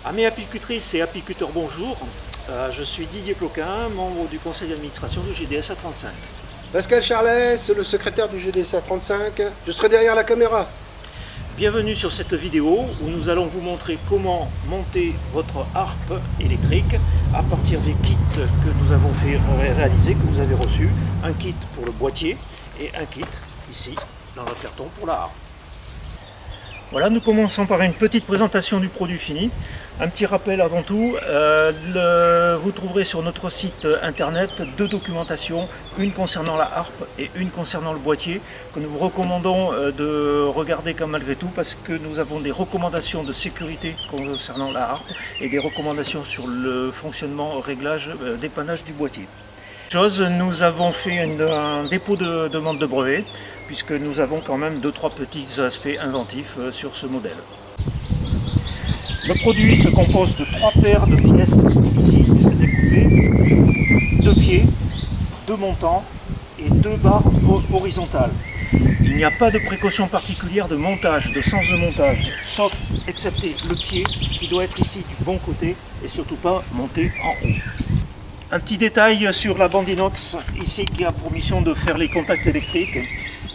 Amis apicultrices et apiculteurs, bonjour. Je suis Didier Ploquin, membre du conseil d'administration du GDSA 35. Pascal Charlet, c'est le secrétaire du GDSA 35. Je serai derrière la caméra. Bienvenue sur cette vidéo où nous allons vous montrer comment monter votre harpe électrique à partir des kits que nous avons fait réaliser, que vous avez reçus. Un kit pour le boîtier et un kit ici dans le carton pour la harpe. Voilà, nous commençons par une petite présentation du produit fini. Un petit rappel avant tout, vous trouverez sur notre site internet deux documentations, une concernant la harpe et une concernant le boîtier, que nous vous recommandons de regarder comme malgré tout, parce que nous avons des recommandations de sécurité concernant la harpe et des recommandations sur le fonctionnement, réglage, dépannage du boîtier. Nous avons fait un dépôt de demande de brevet, puisque nous avons quand même 2-3 petits aspects inventifs sur ce modèle. Le produit se compose de 3 paires de pièces ici découpées, 2 pieds, 2 montants et 2 barres horizontales. Il n'y a pas de précaution particulière de montage, de sens de montage, sauf excepté le pied qui doit être ici du bon côté et surtout pas monté en haut. Un petit détail sur la bande inox ici qui a pour mission de faire les contacts électriques.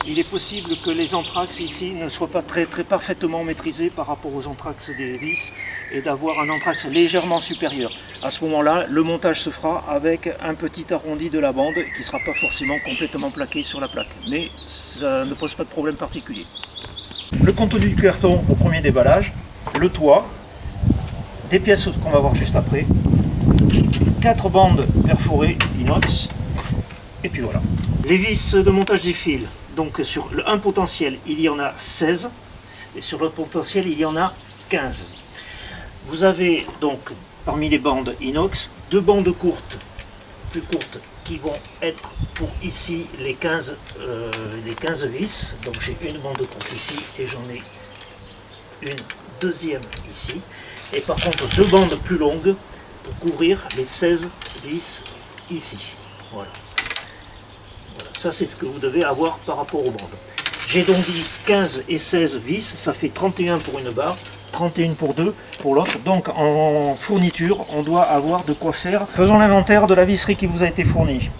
Il est possible que les anthrax ici ne soient pas très parfaitement maîtrisés par rapport aux anthrax des vis et d'avoir un anthrax légèrement supérieur. À ce moment-là, le montage se fera avec un petit arrondi de la bande qui ne sera pas forcément complètement plaqué sur la plaque. Mais ça ne pose pas de problème particulier. Le contenu du carton au premier déballage, le toit, des pièces qu'on va voir juste après, 4 bandes perforées inox, et puis voilà. Les vis de montage des fils, donc sur le 1 potentiel il y en a 16, et sur l'autre potentiel il y en a 15. Vous avez donc parmi les bandes inox, 2 bandes courtes, plus courtes, qui vont être pour ici les 15 vis. Donc j'ai une bande courte ici et j'en ai une deuxième ici. Et par contre 2 bandes plus longues pour couvrir les 16 vis ici. Voilà. Ça c'est ce que vous devez avoir par rapport aux bandes. J'ai donc dit 15 et 16 vis, ça fait 31 pour une barre, 31 pour 2 pour l'autre. Donc en fourniture, on doit avoir de quoi faire. Faisons l'inventaire de la visserie qui vous a été fournie.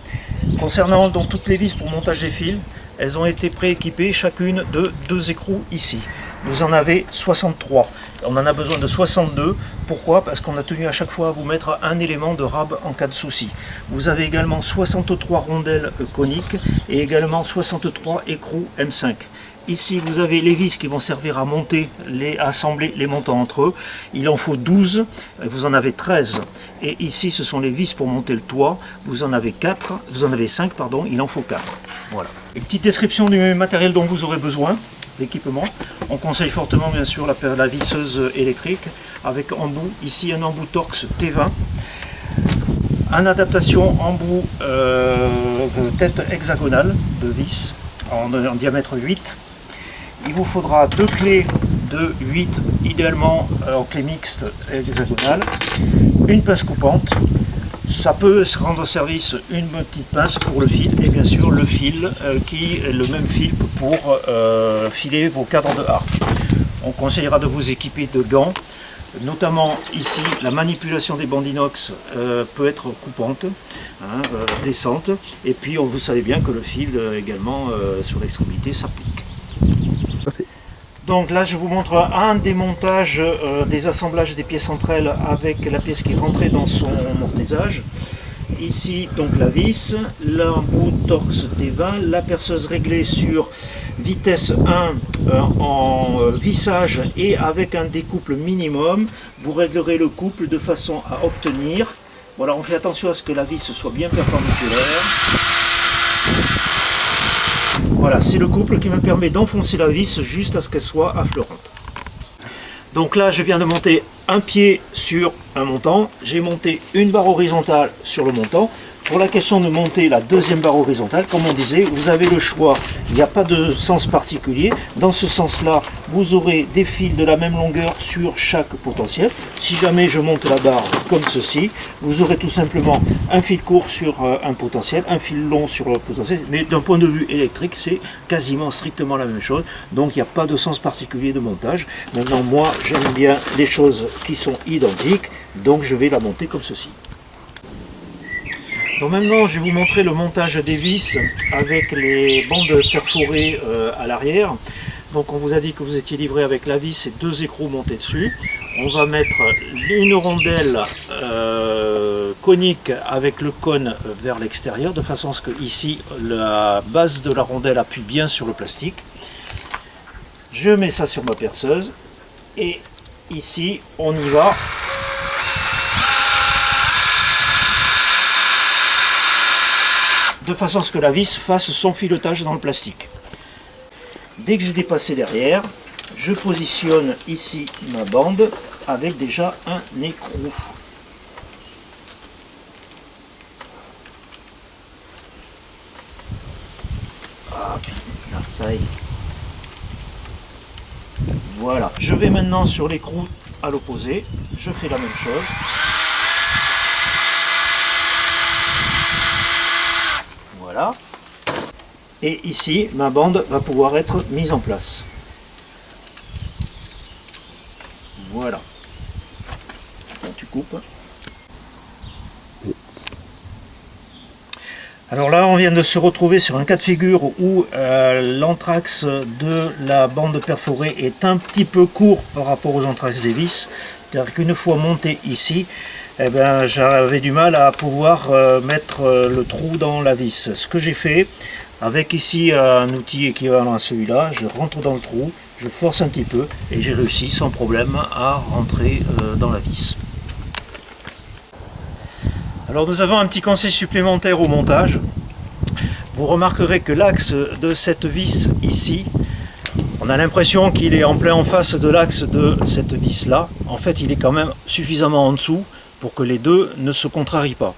Concernant donc toutes les vis pour montage des fils, elles ont été prééquipées chacune de 2 écrous ici. Vous en avez 63. On en a besoin de 62. Pourquoi? Parce qu'on a tenu à chaque fois à vous mettre un élément de rab en cas de souci. Vous avez également 63 rondelles coniques et également 63 écrous M5. Ici, vous avez les vis qui vont servir à monter, à assembler les montants entre eux. Il en faut 12, vous en avez 13. Et ici, ce sont les vis pour monter le toit. Vous en avez 5, pardon, il en faut 4. Voilà. Une petite description du matériel dont vous aurez besoin, d'équipement. On conseille fortement, bien sûr, la visseuse électrique avec embout. Ici, un embout Torx T20. Une adaptation embout tête hexagonale de vis en diamètre 8. Il vous faudra 2 clés de 8, idéalement en clé mixte hexagonale, une pince coupante. Ça peut se rendre service une petite pince pour le fil et bien sûr le fil qui est le même fil que pour filer vos cadres de harpe. On conseillera de vous équiper de gants. Notamment ici, la manipulation des bandes inox peut être coupante, blessante, et puis vous savez bien que le fil également sur l'extrémité s'applique. Donc là je vous montre un démontage des assemblages des pièces entre elles avec la pièce qui est rentrée dans son mortaisage. Ici donc la vis, l'embout Torx T20, la perceuse réglée sur vitesse 1 en vissage et avec un découple minimum. Vous réglerez le couple de façon à obtenir, voilà, on fait attention à ce que la vis soit bien perpendiculaire. Voilà, c'est le couple qui me permet d'enfoncer la vis juste à ce qu'elle soit affleurante. Donc là, je viens de monter un pied sur un montant. J'ai monté une barre horizontale sur le montant. Pour la question de monter la deuxième barre horizontale, comme on disait, vous avez le choix. Il n'y a pas de sens particulier. Dans ce sens-là, vous aurez des fils de la même longueur sur chaque potentiel. Si jamais je monte la barre comme ceci, vous aurez tout simplement un fil court sur un potentiel, un fil long sur le potentiel. Mais d'un point de vue électrique, c'est quasiment strictement la même chose. Donc il n'y a pas de sens particulier de montage. Maintenant, moi, j'aime bien les choses qui sont identiques. Donc je vais la monter comme ceci. Donc maintenant, je vais vous montrer le montage des vis avec les bandes perforées à l'arrière. Donc on vous a dit que vous étiez livré avec la vis et 2 écrous montés dessus. On va mettre une rondelle conique avec le cône vers l'extérieur, de façon à ce que ici, la base de la rondelle appuie bien sur le plastique. Je mets ça sur ma perceuse et ici, on y va. De façon à ce que la vis fasse son filetage dans le plastique. Dès que j'ai dépassé derrière, je positionne ici ma bande avec déjà un écrou. Hop, là, ça y est. Voilà. Je vais maintenant sur l'écrou à l'opposé. Je fais la même chose. Voilà. Et ici, ma bande va pouvoir être mise en place. Voilà. Bon, tu coupes. Alors là, on vient de se retrouver sur un cas de figure où l'anthrax de la bande perforée est un petit peu court par rapport aux anthrax des vis. C'est-à-dire qu'une fois monté ici, eh ben, j'avais du mal à pouvoir mettre le trou dans la vis. Ce que j'ai fait, avec ici un outil équivalent à celui-là, je rentre dans le trou, je force un petit peu et j'ai réussi sans problème à rentrer dans la vis. Alors nous avons un petit conseil supplémentaire au montage. Vous remarquerez que l'axe de cette vis ici, on a l'impression qu'il est en plein en face de l'axe de cette vis là. En fait, il est quand même suffisamment en dessous pour que les deux ne se contrarient pas.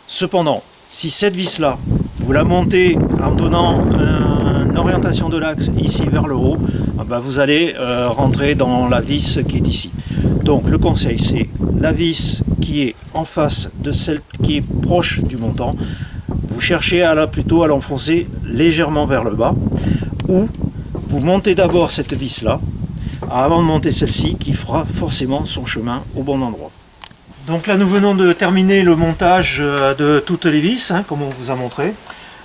Cependant, si cette vis là, vous la montez en donnant une orientation de l'axe ici vers le haut, ben vous allez rentrer dans la vis qui est ici. Donc le conseil, c'est la vis qui est en face de celle qui est proche du montant. Vous cherchez plutôt à l'enfoncer légèrement vers le bas, ou vous montez d'abord cette vis là, avant de monter celle-ci qui fera forcément son chemin au bon endroit. Donc là nous venons de terminer le montage de toutes les vis, comme on vous a montré.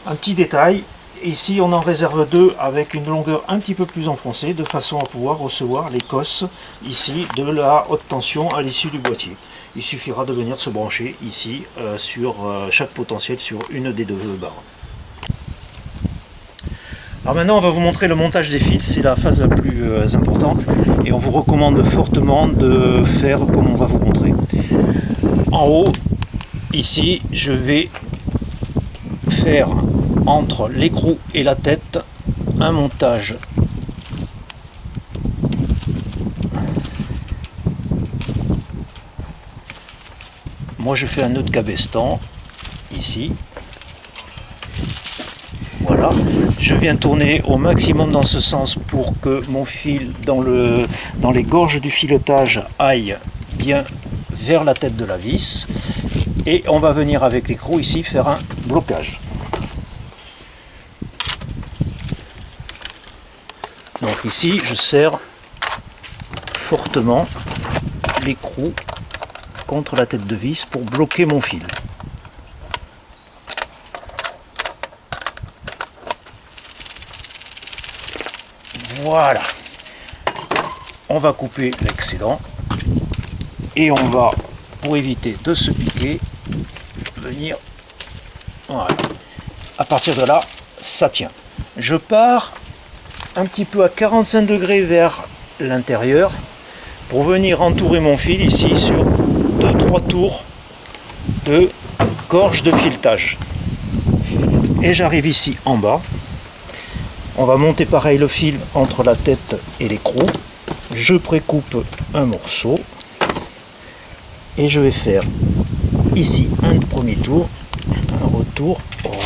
Un petit détail, ici on en réserve 2 avec une longueur un petit peu plus enfoncée, de façon à pouvoir recevoir les cosses ici de la haute tension à l'issue du boîtier. Il suffira de venir se brancher ici sur chaque potentiel sur une des 2 barres. Alors maintenant on va vous montrer le montage des fils, c'est la phase la plus importante et on vous recommande fortement de faire comme on va vous montrer. En haut, ici, je vais faire entre l'écrou et la tête un montage moi je fais un nœud de cabestan ici. Voilà, je viens tourner au maximum dans ce sens pour que mon fil dans les gorges du filetage aille bien vers la tête de la vis, et on va venir avec l'écrou ici faire un blocage. Donc ici je serre fortement l'écrou contre la tête de vis pour bloquer mon fil. Voilà, on va couper l'excédent et on va, pour éviter de se piquer, venir, voilà. À partir de là, ça tient. Je pars un petit peu à 45 degrés vers l'intérieur pour venir entourer mon fil ici sur 2-3 tours de gorge de filetage. Et j'arrive ici en bas. On va monter pareil le fil entre la tête et l'écrou. Je précoupe un morceau et je vais faire ici un premier tour, un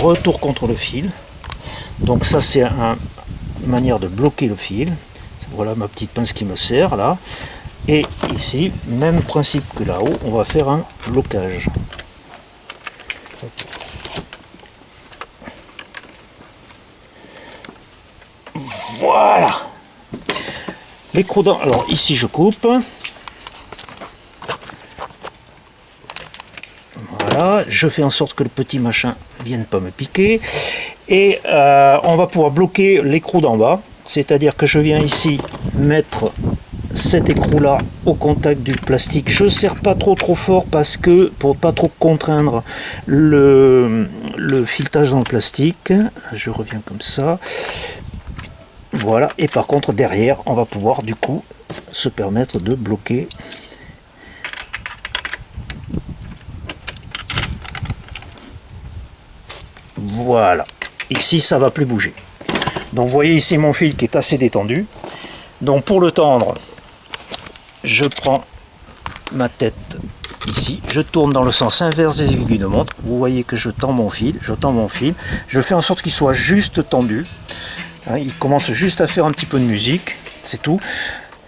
retour contre le fil. Donc ça c'est une manière de bloquer le fil. Voilà ma petite pince qui me sert là. Et ici, même principe que là-haut, on va faire un blocage. Voilà. Les croudans, alors ici je coupe. Voilà, je fais en sorte que le petit machin vienne pas me piquer. Et on va pouvoir bloquer l'écrou d'en bas. C'est-à-dire que je viens ici mettre cet écrou là au contact du plastique. Je ne serre pas trop fort parce que pour pas trop contraindre le filetage dans le plastique. Je reviens comme ça. Voilà, et par contre derrière on va pouvoir du coup se permettre de bloquer. Voilà, ici ça va plus bouger. Donc vous voyez ici mon fil qui est assez détendu. Donc pour le tendre, je prends ma tête ici, je tourne dans le sens inverse des aiguilles de montre. Vous voyez que je tends mon fil, je fais en sorte qu'il soit juste tendu. Il commence juste à faire un petit peu de musique, c'est tout.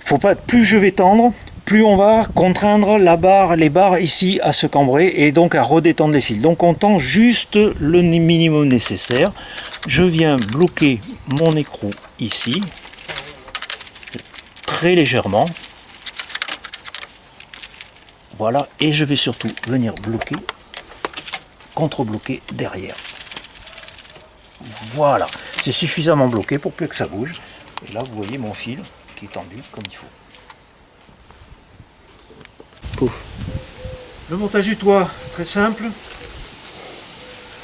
Faut pas, plus je vais tendre, plus on va contraindre les barres ici à se cambrer et donc à redétendre les fils. Donc on tend juste le minimum nécessaire. Je viens bloquer mon écrou ici, très légèrement. Voilà, et je vais surtout venir bloquer, contre-bloquer derrière. Voilà, c'est suffisamment bloqué pour plus que ça bouge. Et là, vous voyez mon fil qui est tendu comme il faut. Pouf. Le montage du toit, très simple.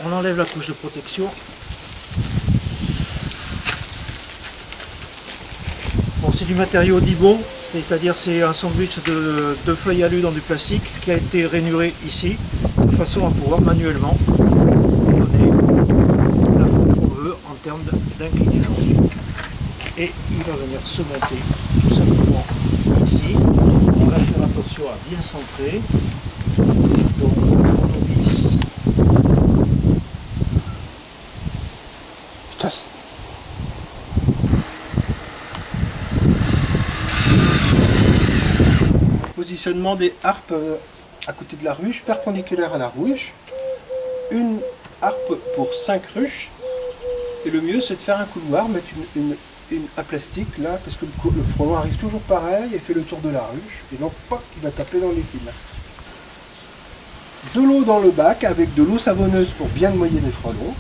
On enlève la couche de protection. Bon, c'est du matériau Dibond, c'est-à-dire c'est un sandwich de feuilles alu dans du plastique qui a été rainuré ici, de façon à pouvoir manuellement donner la forme qu'on veut en termes d'inclinaison. Et il va venir se monter tout simplement ici. On va faire attention à bien centrer. Donc on visse. Positionnement des harpes à côté de la ruche, perpendiculaire à la ruche. Une harpe pour 5 ruches. Et le mieux c'est de faire un couloir, mettre un plastique là, parce que le frelon arrive toujours pareil et fait le tour de la ruche. Et donc pas il va taper dans les fils. De l'eau dans le bac avec de l'eau savonneuse pour bien noyer les frelons.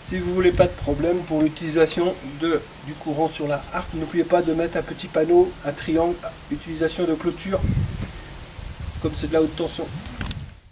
Si vous voulez pas de problème pour l'utilisation du courant sur la harpe, n'oubliez pas de mettre un petit panneau, un triangle, utilisation de clôture, comme c'est de la haute tension.